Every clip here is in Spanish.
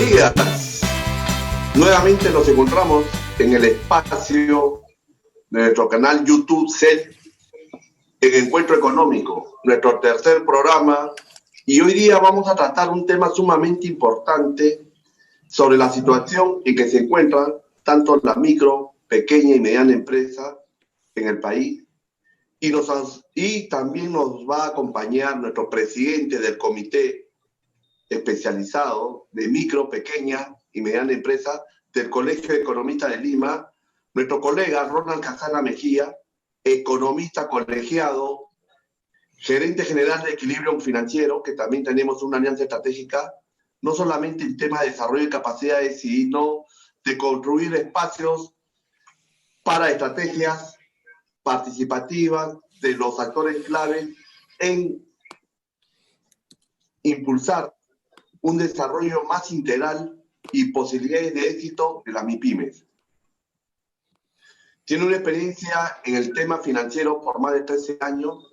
días. Nuevamente nos encontramos en el espacio de nuestro canal YouTube CEL, en Encuentro Económico, nuestro tercer programa, y hoy día vamos a tratar un tema sumamente importante sobre la situación en que se encuentran tanto la micro, pequeña y mediana empresa en el país, y también nos va a acompañar nuestro presidente del Comité Especializado de Micro, Pequeña y Mediana Empresa del Colegio de Economistas de Lima, nuestro colega Ronald Casana Mejía, economista colegiado, gerente general de Equilibrio Financiero, que también tenemos una alianza estratégica, no solamente en temas de desarrollo y capacidades, sino de construir espacios para estrategias participativas de los actores claves en impulsar un desarrollo más integral y posibilidades de éxito de las MIPYMES. Tiene una experiencia en el tema financiero por más de 13 años.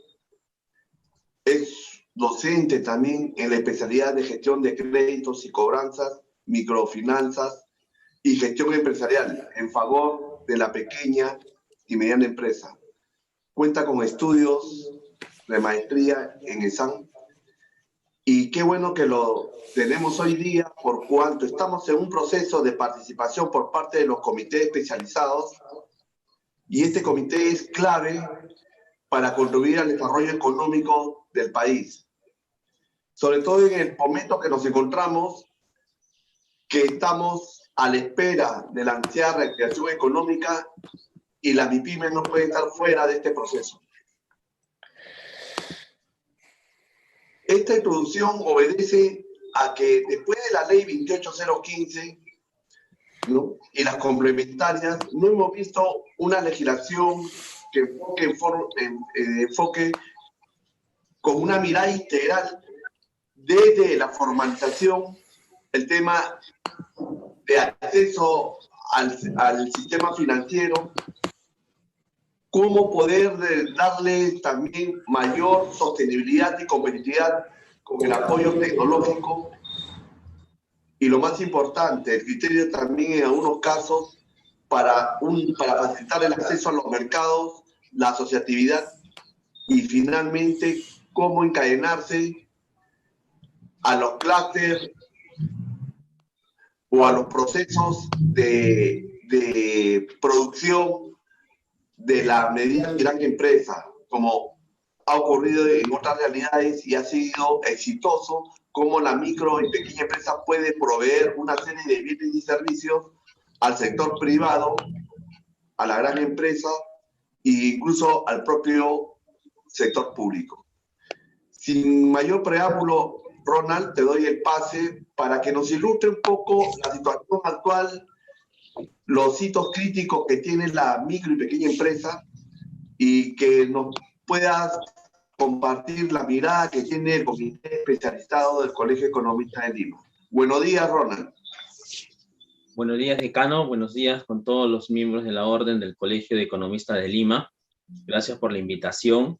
Es docente también en la especialidad de gestión de créditos y cobranzas, microfinanzas y gestión empresarial en favor de la pequeña y mediana empresa. Cuenta con estudios de maestría en ESAM. Y qué bueno que lo tenemos hoy día, por cuanto estamos en un proceso de participación por parte de los comités especializados, y este comité es clave para contribuir al desarrollo económico del país. Sobre todo en el momento que nos encontramos, que estamos a la espera de la ansiada reactivación económica, y la MIPYME no puede estar fuera de este proceso. Esta introducción obedece a que después de la ley 28015, ¿no?, y las complementarias, no hemos visto una legislación que enfoque con una mirada integral desde la formalización, el tema de acceso al sistema financiero, cómo poder darle también mayor sostenibilidad y competitividad con el apoyo tecnológico, y lo más importante, el criterio también en algunos casos para facilitar el acceso a los mercados, la asociatividad, y finalmente cómo encadenarse a los clústeres o a los procesos de producción de la mediana y gran empresa, como ha ocurrido en otras realidades y ha sido exitoso, cómo la micro y pequeña empresa puede proveer una serie de bienes y servicios al sector privado, a la gran empresa e incluso al propio sector público. Sin mayor preámbulo, Ronald, te doy el pase para que nos ilustre un poco la situación actual, los hitos críticos que tiene la micro y pequeña empresa, y que nos puedas compartir la mirada que tiene el Comité Especializado del Colegio de Economistas de Lima. Buenos días, Ronald. Buenos días, decano. Buenos días con todos los miembros de la Orden del Colegio de Economistas de Lima. Gracias por la invitación.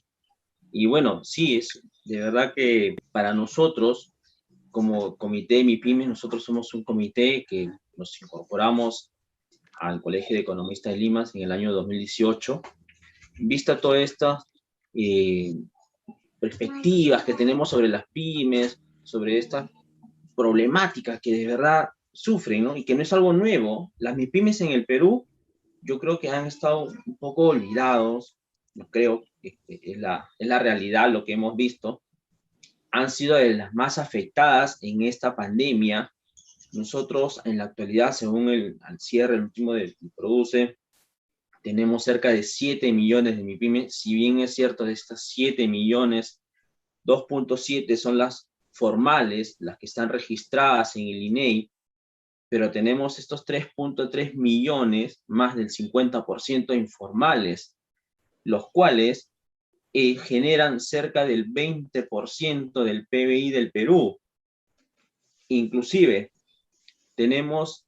Y bueno, sí, es de verdad que para nosotros, como Comité MIPYME, nosotros somos un comité que nos incorporamos al Colegio de Economistas de Lima en el año 2018. Vista todas estas perspectivas que tenemos sobre las pymes, sobre estas problemáticas que de verdad sufren, ¿no? Y que no es algo nuevo. Las MIPYMES en el Perú, yo creo que han estado un poco olvidados, no creo que es la realidad lo que hemos visto, han sido de las más afectadas en esta pandemia. Nosotros en la actualidad, según al cierre, el último del Produce, tenemos cerca de 7 millones de MIPYMES. Si bien es cierto, de estas 7 millones, 2.7 son las formales, las que están registradas en el INEI, pero tenemos estos 3.3 millones, más del 50% informales, los cuales generan cerca del 20% del PBI del Perú. Inclusive, tenemos,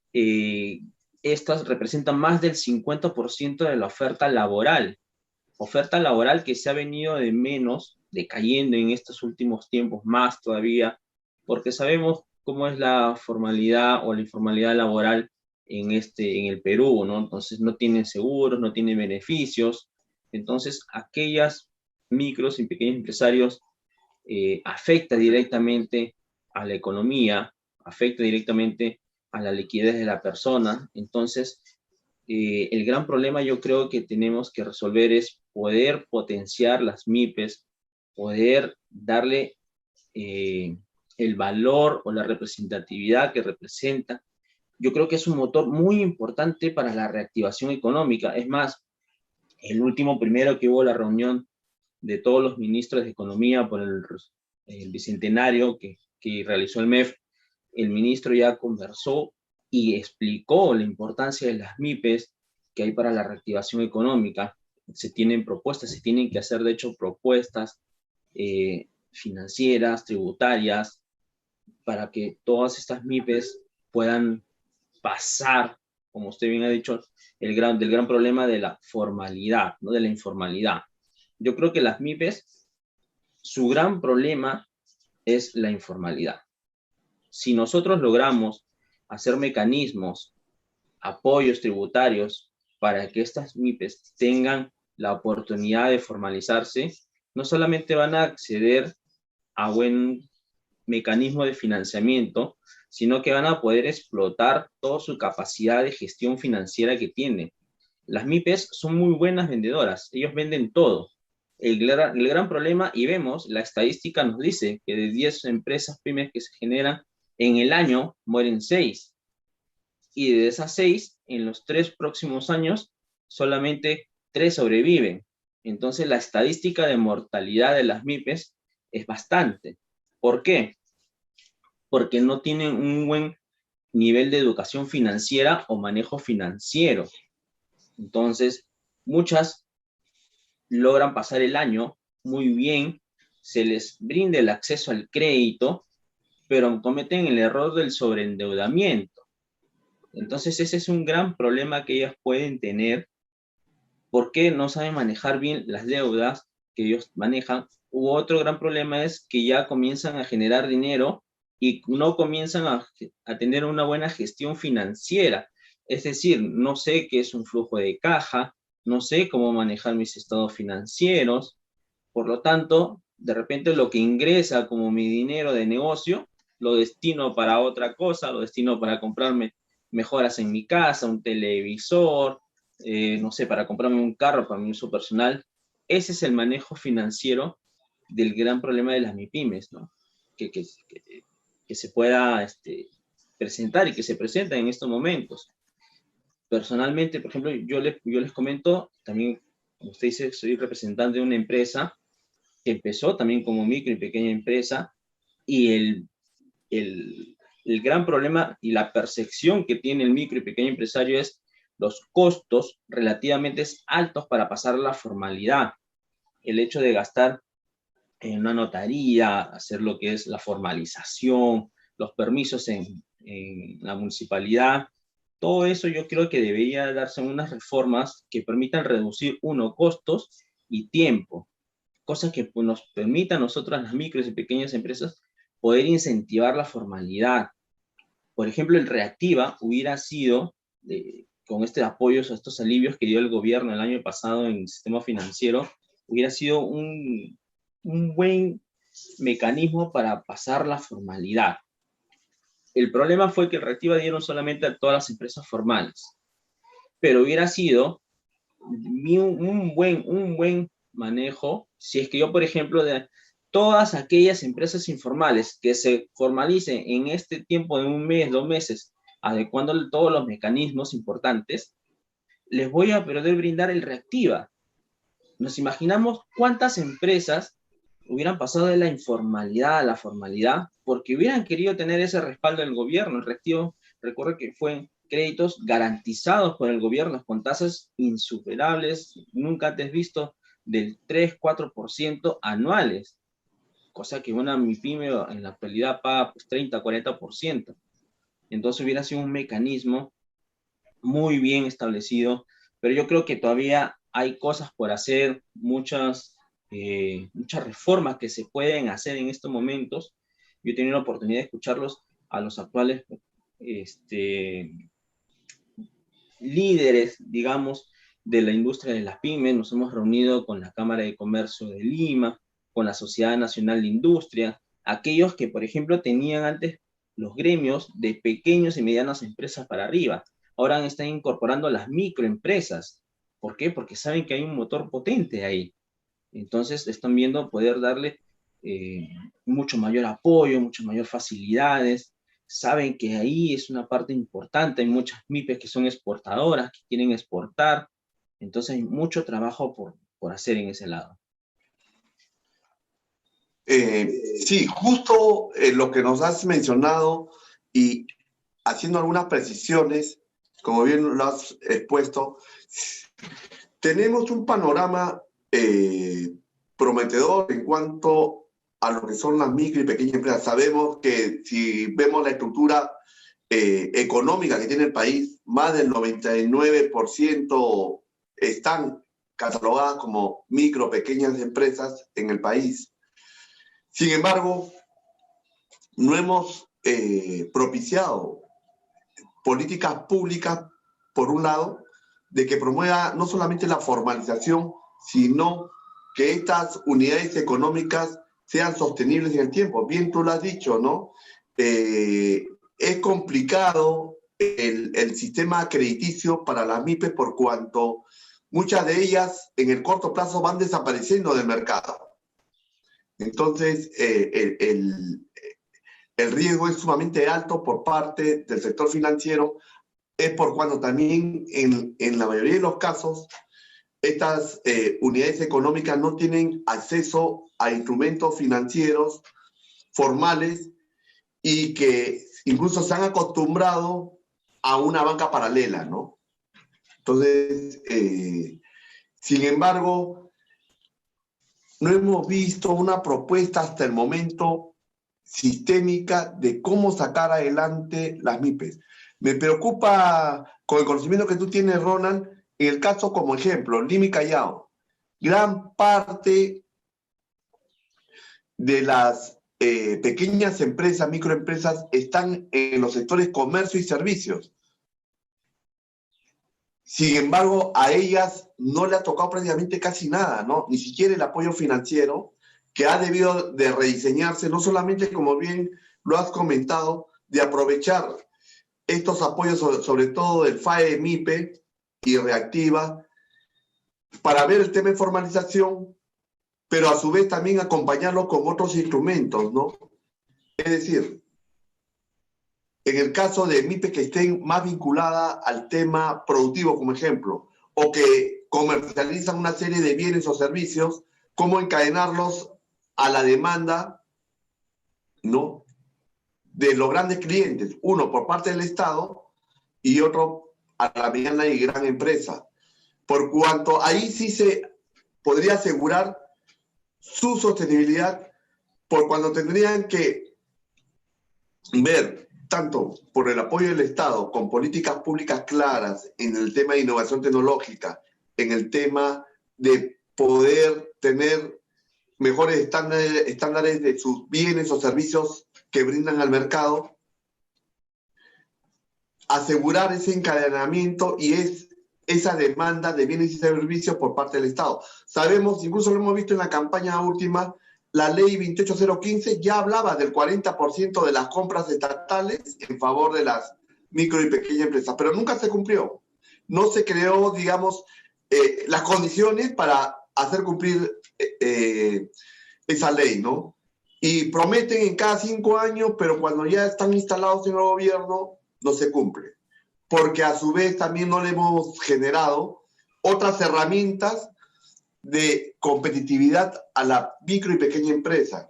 estas representan más del 50% de la oferta laboral que se ha venido decayendo en estos últimos tiempos, más todavía, porque sabemos cómo es la formalidad o la informalidad laboral en el Perú, ¿no? Entonces no tienen seguros, no tienen beneficios. Entonces aquellas micros y pequeños empresarios afecta directamente a la economía, afecta directamente a la liquidez de la persona. Entonces, el gran problema yo creo que tenemos que resolver es poder potenciar las MIPES, poder darle eh, el valor o la representatividad que representa. Yo creo que es un motor muy importante para la reactivación económica. Es más, el último primero que hubo la reunión de todos los ministros de Economía por el bicentenario que realizó el MEF, el ministro ya conversó y explicó la importancia de las MIPES que hay para la reactivación económica. Se tienen propuestas, se tienen que hacer de hecho propuestas financieras, tributarias, para que todas estas MIPES puedan pasar, como usted bien ha dicho, del gran problema de la formalidad, ¿no? De la informalidad. Yo creo que las MIPES, su gran problema es la informalidad. Si nosotros logramos hacer mecanismos, apoyos tributarios para que estas MIPES tengan la oportunidad de formalizarse, no solamente van a acceder a buen mecanismo de financiamiento, sino que van a poder explotar toda su capacidad de gestión financiera que tienen. Las MIPES son muy buenas vendedoras, ellos venden todo. El gran problema, y vemos, la estadística nos dice que de 10 empresas pymes que se generan en el año, mueren 6. Y de esas 6, en los 3 próximos años, solamente 3 sobreviven. Entonces la estadística de mortalidad de las MIPES es bastante. ¿Por qué? Porque no tienen un buen nivel de educación financiera o manejo financiero. Entonces, muchas logran pasar el año muy bien, se les brinda el acceso al crédito, pero cometen el error del sobreendeudamiento. Entonces, ese es un gran problema que ellas pueden tener porque no saben manejar bien las deudas que ellos manejan. U otro gran problema es que ya comienzan a generar dinero y no comienzan a tener una buena gestión financiera. Es decir, no sé qué es un flujo de caja, no sé cómo manejar mis estados financieros. Por lo tanto, de repente lo que ingresa como mi dinero de negocio, lo destino para otra cosa, lo destino para comprarme mejoras en mi casa, un televisor, no sé, para comprarme un carro para mi uso personal. Ese es el manejo financiero del gran problema de las MIPIMES, ¿no? Que se pueda presentar y que se presenta en estos momentos. Personalmente, por ejemplo, yo les comento, también, como usted dice, soy representante de una empresa que empezó también como micro y pequeña empresa, y el gran problema y la percepción que tiene el micro y pequeño empresario es los costos relativamente altos para pasar la formalidad. El hecho de gastar en una notaría, hacer lo que es la formalización, los permisos en la municipalidad, todo eso yo creo que debería darse unas reformas que permitan reducir, uno, costos y tiempo, cosas que pues, nos permitan a nosotros, las micros y pequeñas empresas, poder incentivar la formalidad. Por ejemplo, el Reactiva hubiera sido, con este apoyo, estos alivios que dio el gobierno el año pasado en el sistema financiero, hubiera sido un buen mecanismo para pasar la formalidad. El problema fue que el Reactiva dieron solamente a todas las empresas formales, pero hubiera sido un buen manejo si es que yo, por ejemplo, de todas aquellas empresas informales que se formalicen en este tiempo de un mes, 2 meses, adecuando todos los mecanismos importantes, les voy a poder brindar el Reactiva. Nos imaginamos cuántas empresas hubieran pasado de la informalidad a la formalidad porque hubieran querido tener ese respaldo del gobierno. El Reactivo, recuerdo que fue créditos garantizados por el gobierno con tasas insuperables, nunca antes visto, del 3-4% anuales, cosa que una MIPYME en la actualidad paga pues 30-40%. Entonces hubiera sido un mecanismo muy bien establecido, pero yo creo que todavía hay cosas por hacer, muchas reformas que se pueden hacer en estos momentos. Yo he tenido la oportunidad de escucharlos a los actuales líderes, digamos, de la industria de las pymes. Nos hemos reunido con la Cámara de Comercio de Lima, con la Sociedad Nacional de Industria, aquellos que, por ejemplo, tenían antes los gremios de pequeños y medianas empresas para arriba. Ahora están incorporando las microempresas. ¿Por qué? Porque saben que hay un motor potente ahí. Entonces están viendo poder darle mucho mayor apoyo, muchas mayores facilidades. Saben que ahí es una parte importante. Hay muchas MIPES que son exportadoras, que quieren exportar. Entonces hay mucho trabajo por hacer en ese lado. Sí, justo lo que nos has mencionado y haciendo algunas precisiones, como bien lo has expuesto, tenemos un panorama prometedor en cuanto a lo que son las micro y pequeñas empresas. Sabemos que si vemos la estructura económica que tiene el país, más del 99% están catalogadas como micro, pequeñas empresas en el país. Sin embargo, no hemos propiciado políticas públicas, por un lado, de que promueva no solamente la formalización, sino que estas unidades económicas sean sostenibles en el tiempo. Bien, tú lo has dicho, ¿no? Es complicado el sistema crediticio para las MIPES por cuanto muchas de ellas en el corto plazo van desapareciendo del mercado. Entonces, el riesgo es sumamente alto por parte del sector financiero, es por cuando también en la mayoría de los casos estas unidades económicas no tienen acceso a instrumentos financieros formales y que incluso se han acostumbrado a una banca paralela, ¿no? Entonces, sin embargo, no hemos visto una propuesta hasta el momento sistémica de cómo sacar adelante las MIPES. Me preocupa, con el conocimiento que tú tienes, Ronald, en el caso como ejemplo, Lima y Callao, gran parte de las pequeñas empresas, microempresas, están en los sectores comercio y servicios. Sin embargo, a ellas no le ha tocado prácticamente casi nada, ¿no? Ni siquiera el apoyo financiero, que ha debido de rediseñarse, no solamente, como bien lo has comentado, de aprovechar estos apoyos, sobre todo del FAE, MIPE y Reactiva, para ver el tema de formalización, pero a su vez también acompañarlo con otros instrumentos, ¿no? Es decir, en el caso de MIPE que estén más vinculadas al tema productivo, como ejemplo, o que comercializan una serie de bienes o servicios, cómo encadenarlos a la demanda, ¿no?, de los grandes clientes, uno por parte del Estado y otro a la mediana y gran empresa, por cuanto ahí sí se podría asegurar su sostenibilidad, por cuando tendrían que ver tanto por el apoyo del Estado con políticas públicas claras en el tema de innovación tecnológica, en el tema de poder tener mejores estándares de sus bienes o servicios que brindan al mercado, asegurar ese encadenamiento y esa demanda de bienes y servicios por parte del Estado. Sabemos, incluso lo hemos visto en la campaña última, la ley 28015 ya hablaba del 40% de las compras estatales en favor de las micro y pequeñas empresas, pero nunca se cumplió. No se creó, digamos, las condiciones para hacer cumplir esa ley, ¿no? Y prometen en cada 5 años, pero cuando ya están instalados en el gobierno, no se cumple. Porque a su vez también no le hemos generado otras herramientas de competitividad a la micro y pequeña empresa.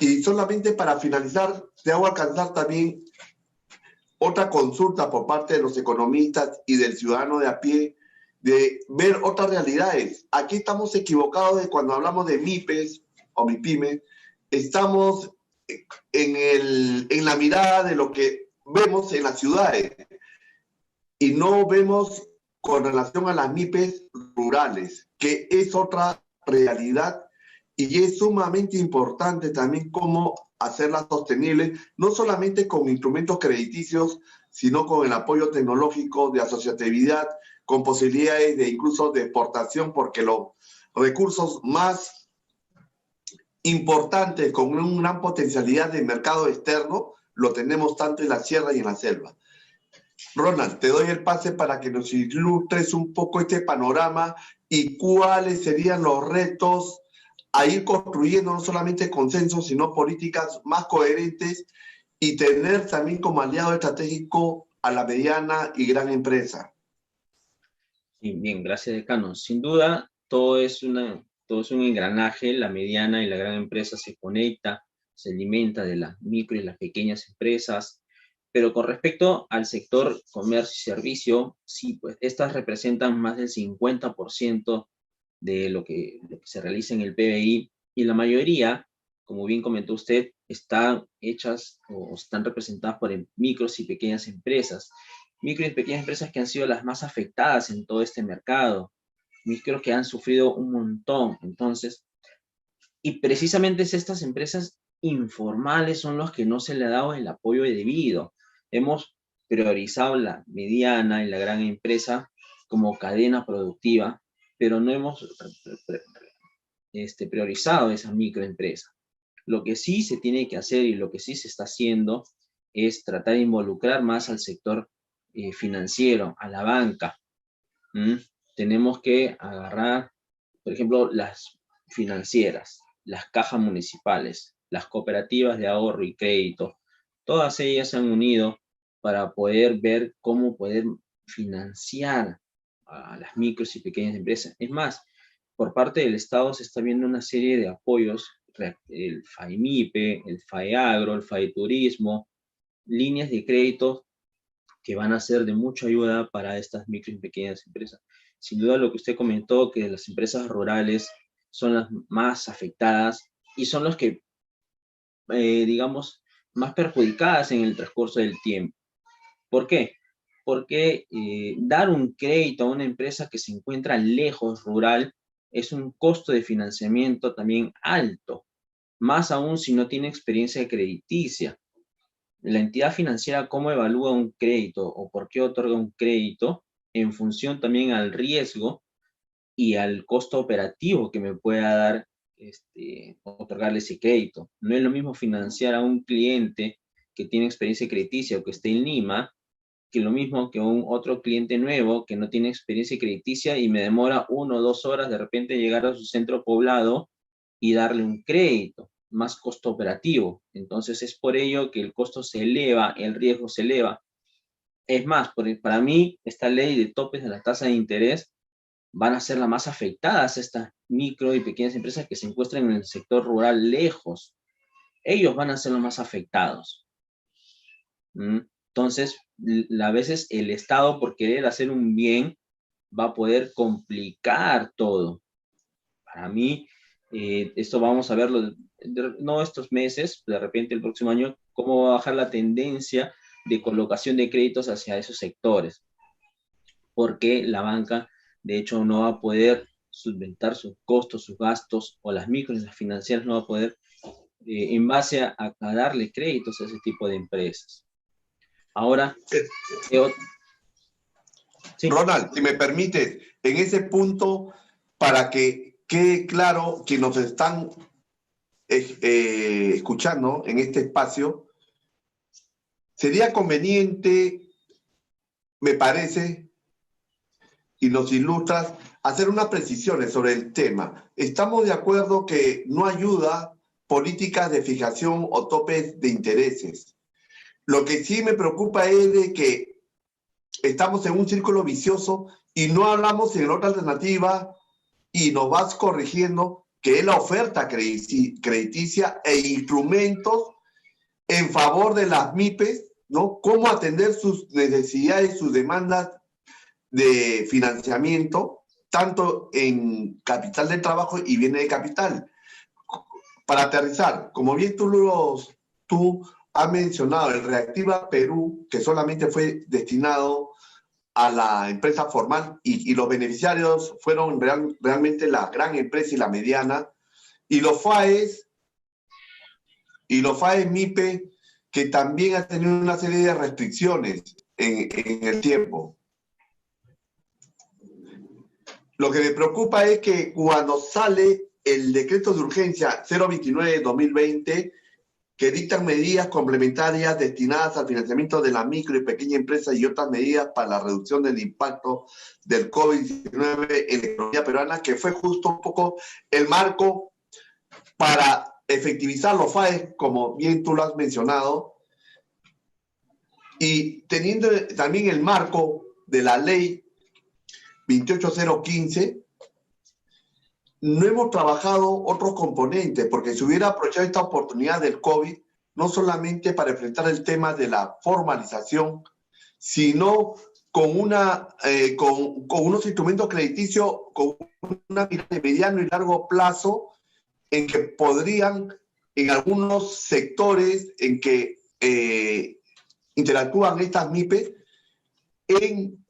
Y solamente para finalizar, te hago alcanzar también otra consulta por parte de los economistas y del ciudadano de a pie, de ver otras realidades. Aquí estamos equivocados de cuando hablamos de MIPES o MIPYME, estamos en la mirada de lo que vemos en las ciudades y no vemos con relación a las MIPES rurales, que es otra realidad y es sumamente importante también cómo hacerlas sostenibles, no solamente con instrumentos crediticios, sino con el apoyo tecnológico de asociatividad, con posibilidades de incluso de exportación, porque los recursos más importantes con una gran potencialidad de mercado externo lo tenemos tanto en la sierra y en la selva. Ronald, te doy el pase para que nos ilustres un poco este panorama y cuáles serían los retos a ir construyendo no solamente consensos, sino políticas más coherentes y tener también como aliado estratégico a la mediana y gran empresa. Sí, bien, gracias, decano. Sin duda, todo es un engranaje, la mediana y la gran empresa se conecta, se alimenta de las micro y las pequeñas empresas, pero con respecto al sector comercio y servicio, sí, pues estas representan más del 50% de lo que se realiza en el PBI, y la mayoría, como bien comentó usted, están hechas o están representadas por micros y pequeñas empresas. Micro y pequeñas empresas que han sido las más afectadas en todo este mercado, micros que han sufrido un montón. Entonces, y precisamente es estas empresas informales son los que no se le ha dado el apoyo debido. Hemos priorizado la mediana y la gran empresa como cadena productiva, pero no hemos priorizado esa microempresa. Lo que sí se tiene que hacer y lo que sí se está haciendo es tratar de involucrar más al sector financiero, a la banca. Tenemos que agarrar, por ejemplo, las financieras, las cajas municipales, las cooperativas de ahorro y crédito. Todas ellas se han unido para poder ver cómo poder financiar a las micros y pequeñas empresas. Es más, por parte del Estado se está viendo una serie de apoyos, el FAEMIPE, el FAEAGRO, el FAETurismo, líneas de crédito que van a ser de mucha ayuda para estas micro y pequeñas empresas. Sin duda lo que usted comentó, que las empresas rurales son las más afectadas y son los que, digamos, más perjudicadas en el transcurso del tiempo. ¿Por qué? Porque dar un crédito a una empresa que se encuentra lejos, rural, es un costo de financiamiento también alto, más aún si no tiene experiencia crediticia. La entidad financiera, ¿cómo evalúa un crédito o por qué otorga un crédito? En función también al riesgo y al costo operativo que me pueda dar otorgarle ese crédito. No es lo mismo financiar a un cliente que tiene experiencia crediticia o que esté en Lima, que lo mismo que un otro cliente nuevo que no tiene experiencia crediticia y me demora 1 o 2 horas de repente llegar a su centro poblado y darle un crédito, más costo operativo. Entonces es por ello que el costo se eleva, el riesgo se eleva. Es más, para mí, esta ley de topes de la tasa de interés van a ser las más afectadas estas micro y pequeñas empresas que se encuentran en el sector rural lejos. Ellos van a ser los más afectados. Entonces, a veces el Estado, por querer hacer un bien, va a poder complicar todo. Para mí, esto vamos a verlo, no estos meses, de repente el próximo año, cómo va a bajar la tendencia de colocación de créditos hacia esos sectores. Porque la banca, de hecho, no va a poder solventar sus costos, sus gastos, o las micro y las financieras no va a poder, en base a darle créditos a ese tipo de empresas. Ahora, sí. Ronald, si me permite, en ese punto, para que quede claro que nos están escuchando en este espacio, sería conveniente, me parece, y nos ilustras, hacer unas precisiones sobre el tema. Estamos de acuerdo que no ayuda políticas de fijación o topes de intereses. Lo que sí me preocupa es de que estamos en un círculo vicioso y no hablamos en otra alternativa y nos vas corrigiendo que es la oferta crediticia e instrumentos en favor de las MIPES, ¿no? Cómo atender sus necesidades, sus demandas de financiamiento, tanto en capital de trabajo y bienes de capital. Para aterrizar, como bien tú has mencionado, el Reactiva Perú, que solamente fue destinado a la empresa formal y los beneficiarios fueron realmente la gran empresa y la mediana, y los FAES y los FAES MIPE, que también ha tenido una serie de restricciones en el tiempo. Lo que me preocupa es que cuando sale el decreto de urgencia 029-2020, que dictan medidas complementarias destinadas al financiamiento de la micro y pequeña empresa y otras medidas para la reducción del impacto del COVID-19 en la economía peruana, que fue justo un poco el marco para efectivizar los FAES, como bien tú lo has mencionado, y teniendo también el marco de la ley 28015, no hemos trabajado otros componentes, porque se hubiera aprovechado esta oportunidad del COVID, no solamente para enfrentar el tema de la formalización, sino con unos instrumentos crediticios, con una mirada de mediano y largo plazo, en que podrían, en algunos sectores en que interactúan estas MIPES, en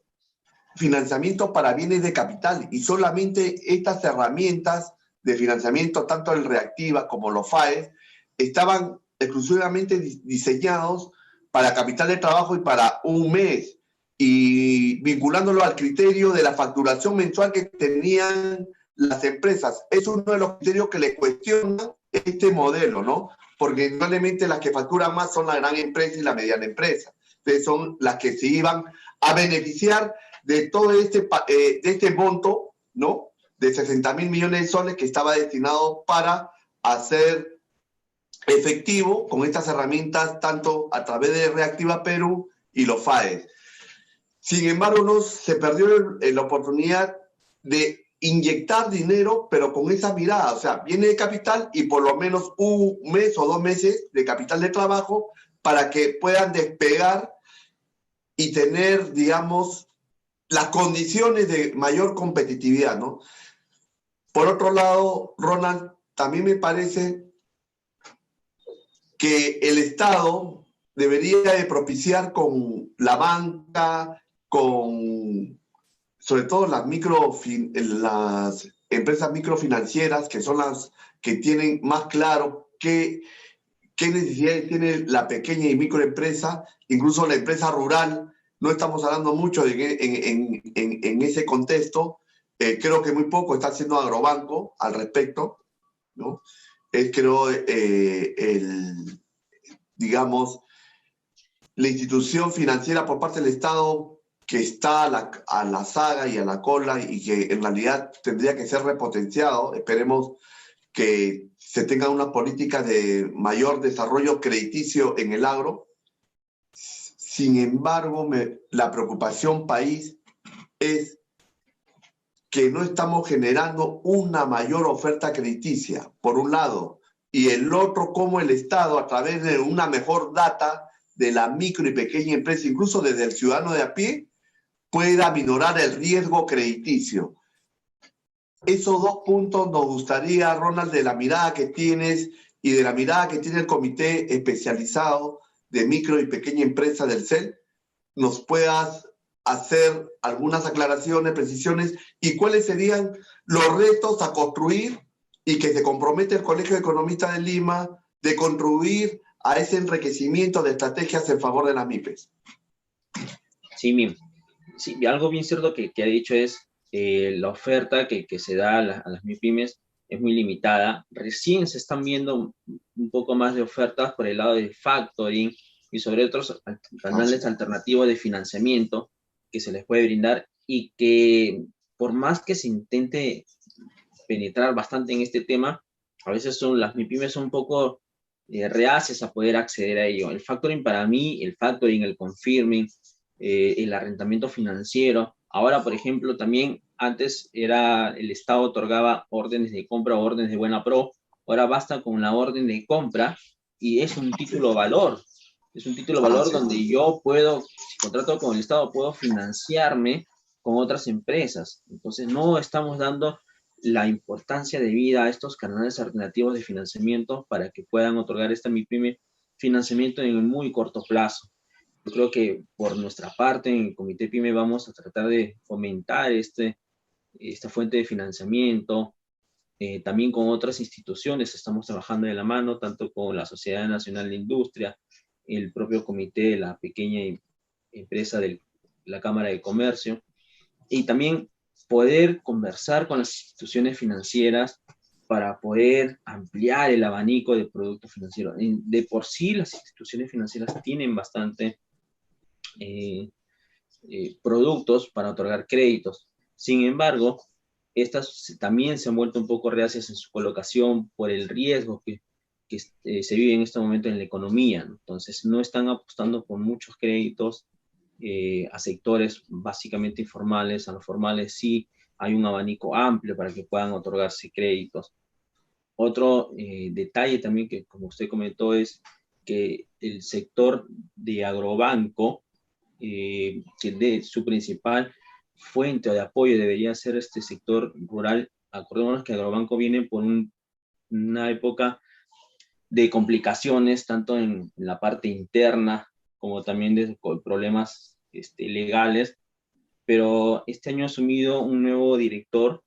financiamiento para bienes de capital, y solamente estas herramientas de financiamiento, tanto el Reactiva como los FAES, estaban exclusivamente diseñados para capital de trabajo y para un mes, y vinculándolo al criterio de la facturación mensual que tenían las empresas. Es uno de los criterios que le cuestionan este modelo, ¿no? Porque normalmente las que facturan más son la gran empresa y la mediana empresa. Entonces son las que se iban a beneficiar de todo de este monto, ¿no? De 60.000 millones de soles que estaba destinado para hacer efectivo con estas herramientas, tanto a través de Reactiva Perú y los FAES. Sin embargo, se perdió la oportunidad de inyectar dinero, pero con esa mirada, o sea, viene de capital y por lo menos un mes o 2 meses de capital de trabajo para que puedan despegar y tener, digamos, las condiciones de mayor competitividad, ¿no? Por otro lado, Ronald, también me parece que el Estado debería de propiciar con la banca, sobre todo las empresas microfinancieras, que son las que tienen más claro qué necesidades tiene la pequeña y microempresa, incluso la empresa rural. No estamos hablando mucho en ese contexto. Creo que muy poco está haciendo Agrobanco al respecto, ¿no? Creo, digamos, la institución financiera por parte del Estado que está a la saga y a la cola, y que en realidad tendría que ser repotenciado. Esperemos que se tenga una política de mayor desarrollo crediticio en el agro. Sin embargo, la preocupación país es que no estamos generando una mayor oferta crediticia, por un lado, y el otro, como el Estado, a través de una mejor data de la micro y pequeña empresa, incluso desde el ciudadano de a pie, pueda minorar el riesgo crediticio. Esos dos puntos nos gustaría, Ronald, de la mirada que tienes y de la mirada que tiene el Comité Especializado de Micro y Pequeña Empresa del CEL, nos puedas hacer algunas aclaraciones, precisiones, y cuáles serían los retos a construir, y que se compromete el Colegio de Economistas de Lima de contribuir a ese enriquecimiento de estrategias en favor de las MIPES. Sí, sí, algo bien cierto que ha dicho es la oferta que se da a las MIPYMES es muy limitada. Recién se están viendo un poco más de ofertas por el lado de factoring y sobre otros canales alternativos de financiamiento que se les puede brindar, y que por más que se intente penetrar bastante en este tema, a veces las MIPYMES son un poco reacias a poder acceder a ello. El factoring, para mí, el confirming, el arrendamiento financiero. Ahora, por ejemplo, también antes el Estado otorgaba órdenes de compra o órdenes de buena pro. Ahora basta con la orden de compra y es un título valor. Es un título valor donde yo puedo, si contrato con el Estado, puedo financiarme con otras empresas. Entonces, no estamos dando la importancia debida a estos canales alternativos de financiamiento para que puedan otorgar esta MIPYME financiamiento en un muy corto plazo. Yo creo que por nuestra parte, en el Comité PYME, vamos a tratar de fomentar esta fuente de financiamiento, también con otras instituciones estamos trabajando de la mano, tanto con la Sociedad Nacional de Industria, el propio comité de la pequeña empresa de la Cámara de Comercio, y también poder conversar con las instituciones financieras para poder ampliar el abanico de productos financieros. De por sí las instituciones financieras tienen bastante productos para otorgar créditos. Sin embargo, estas también se han vuelto un poco reacias en su colocación por el riesgo que se vive en este momento en la economía, ¿no? Entonces, no están apostando por muchos créditos a sectores básicamente informales. A los formales sí hay un abanico amplio para que puedan otorgarse créditos. Otro detalle también que, como usted comentó, es que el sector de agrobanco, que de su principal fuente de apoyo debería ser este sector rural. Acordémonos que Agrobanco viene por una época de complicaciones, tanto en la parte interna como también de problemas legales, pero este año ha asumido un nuevo director,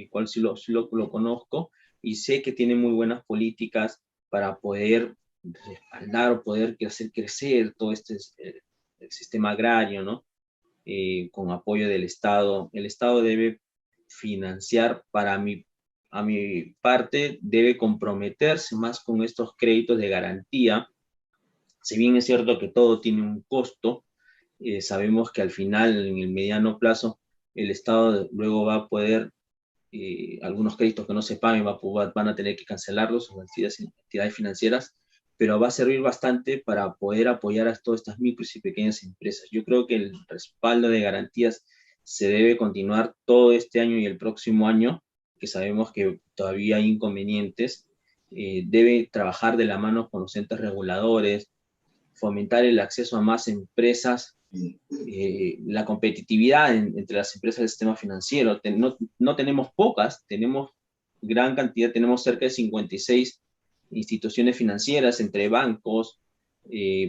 cual sí lo conozco, y sé que tiene muy buenas políticas para poder respaldar o poder hacer crecer todo el sistema agrario, ¿no? Con apoyo del Estado. El Estado debe financiar, a mi parte, debe comprometerse más con estos créditos de garantía. Si bien es cierto que todo tiene un costo, sabemos que al final, en el mediano plazo, el Estado luego va a poder, algunos créditos que no se paguen, van a tener que cancelarlos, o entidades financieras, pero va a servir bastante para poder apoyar a todas estas micros y pequeñas empresas. Yo creo que el respaldo de garantías se debe continuar todo este año y el próximo año, que sabemos que todavía hay inconvenientes. Debe trabajar de la mano con los entes reguladores, fomentar el acceso a más empresas, la competitividad entre las empresas del sistema financiero. No tenemos pocas, tenemos gran cantidad, tenemos cerca de 56 instituciones financieras, entre bancos,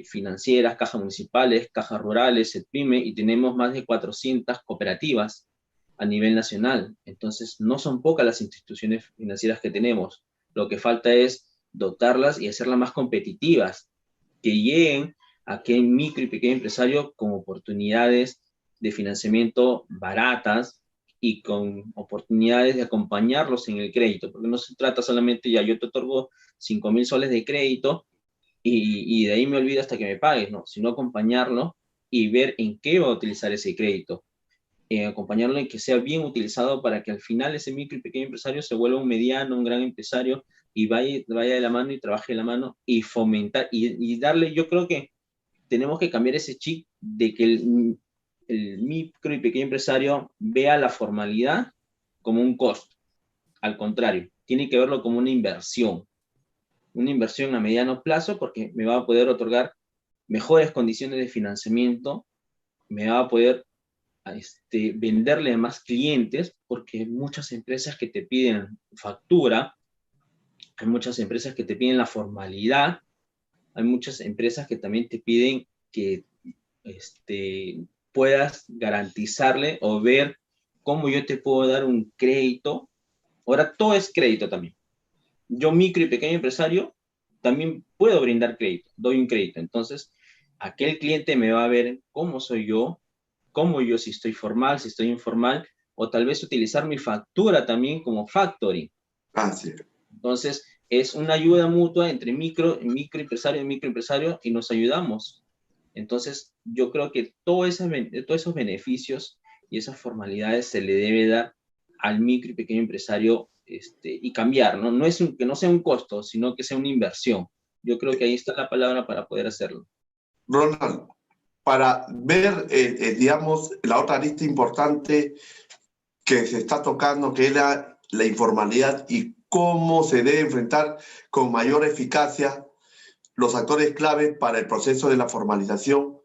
financieras, cajas municipales, cajas rurales, el PYME, y tenemos más de 400 cooperativas a nivel nacional. Entonces, no son pocas las instituciones financieras que tenemos. Lo que falta es dotarlas y hacerlas más competitivas, que lleguen a aquel micro y pequeño empresario con oportunidades de financiamiento baratas y con oportunidades de acompañarlos en el crédito, porque no se trata solamente, ya yo te otorgo 5.000 soles de crédito y de ahí me olvido hasta que me pagues, no, sino acompañarlo y ver en qué va a utilizar ese crédito, acompañarlo en que sea bien utilizado para que al final ese micro y pequeño empresario se vuelva un mediano, un gran empresario, y vaya de la mano y trabaje de la mano y fomentar y darle. Yo creo que tenemos que cambiar ese chip de que el micro y pequeño empresario vea la formalidad como un costo. Al contrario, tiene que verlo como una inversión a mediano plazo, porque me va a poder otorgar mejores condiciones de financiamiento, me va a poder venderle a más clientes, porque hay muchas empresas que te piden factura, hay muchas empresas que te piden la formalidad, hay muchas empresas que también te piden que puedas garantizarle o ver cómo yo te puedo dar un crédito. Ahora todo es crédito también. Yo, micro y pequeño empresario, también puedo brindar crédito, doy un crédito. Entonces, aquel cliente me va a ver cómo soy yo, cómo yo, si estoy formal, si estoy informal, o tal vez utilizar mi factura también como factoring. Ah, sí. Entonces, es una ayuda mutua entre microempresario y microempresario, y nos ayudamos. Entonces, yo creo que todos esos beneficios y esas formalidades se le debe dar al micro y pequeño empresario, y cambiar, ¿no? No es que no sea un costo, sino que sea una inversión. Yo creo que ahí está la palabra para poder hacerlo. Ronald, para ver, digamos, la otra lista importante que se está tocando, que es la informalidad y cómo se debe enfrentar con mayor eficacia los actores clave para el proceso de la formalización.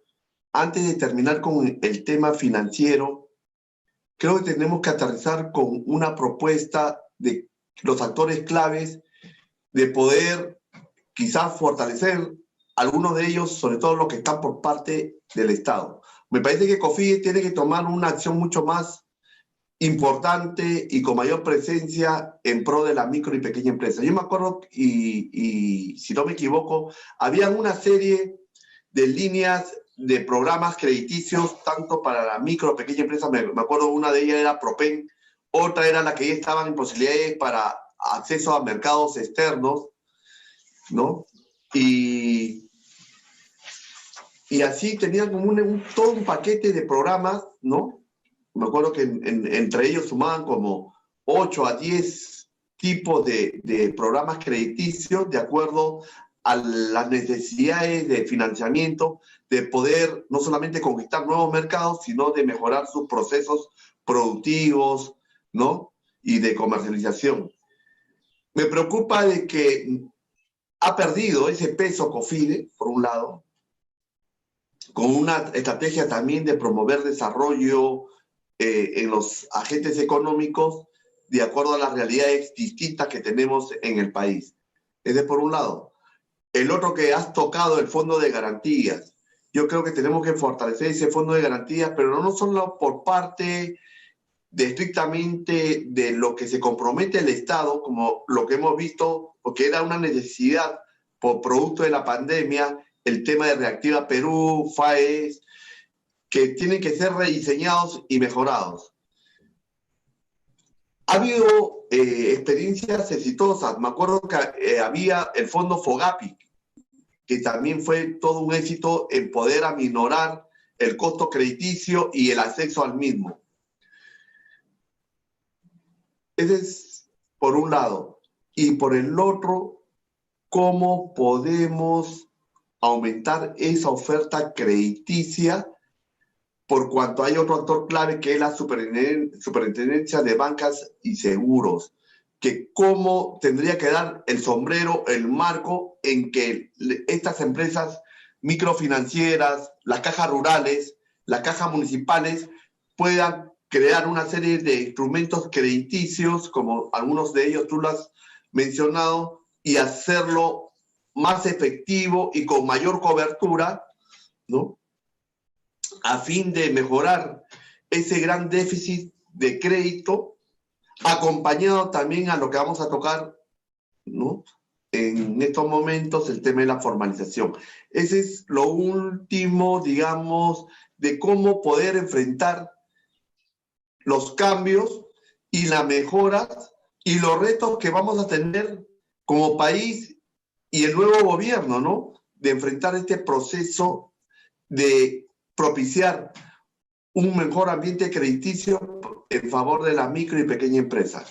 Antes de terminar con el tema financiero, creo que tenemos que aterrizar con una propuesta de los actores claves, de poder quizás fortalecer algunos de ellos, sobre todo los que están por parte del Estado. Me parece que COFIDE tiene que tomar una acción mucho más importante y con mayor presencia en pro de la micro y pequeña empresa. Yo me acuerdo, y si no me equivoco, había una serie de líneas de programas crediticios, tanto para la micro o pequeña empresa. Me acuerdo una de ellas era Propen, otra era la que ya estaban en posibilidades para acceso a mercados externos, ¿no? Y así tenían como todo un paquete de programas, ¿no? Me acuerdo que entre ellos sumaban como 8 a 10 tipos de programas crediticios de acuerdo a las necesidades de financiamiento, de poder no solamente conquistar nuevos mercados, sino de mejorar sus procesos productivos, ¿no? Y de comercialización. Me preocupa de que ha perdido ese peso COFIDE, por un lado, con una estrategia también de promover desarrollo en los agentes económicos de acuerdo a las realidades distintas que tenemos en el país. Ese por un lado. El otro que has tocado, el fondo de garantías. Yo creo que tenemos que fortalecer ese fondo de garantías, pero no solo por parte de estrictamente de lo que se compromete el Estado, como lo que hemos visto, porque era una necesidad por producto de la pandemia, el tema de Reactiva Perú, FAES, que tienen que ser rediseñados y mejorados. Ha habido experiencias exitosas. Me acuerdo que había el fondo FOGAPI, que también fue todo un éxito en poder aminorar el costo crediticio y el acceso al mismo. Ese es por un lado. Y por el otro, ¿cómo podemos aumentar esa oferta crediticia por cuanto hay otro actor clave que es la Superintendencia de Bancas y Seguros, que cómo tendría que dar el sombrero, el marco en que estas empresas microfinancieras, las cajas rurales, las cajas municipales puedan crear una serie de instrumentos crediticios, como algunos de ellos tú lo has mencionado, y hacerlo más efectivo y con mayor cobertura, ¿no? A fin de mejorar ese gran déficit de crédito, acompañado también a lo que vamos a tocar, ¿no? En estos momentos, el tema de la formalización. Ese es lo último, digamos, de cómo poder enfrentar los cambios y las mejoras y los retos que vamos a tener como país y el nuevo gobierno, ¿no? De enfrentar este proceso de propiciar un mejor ambiente crediticio en favor de la micro y pequeña empresa.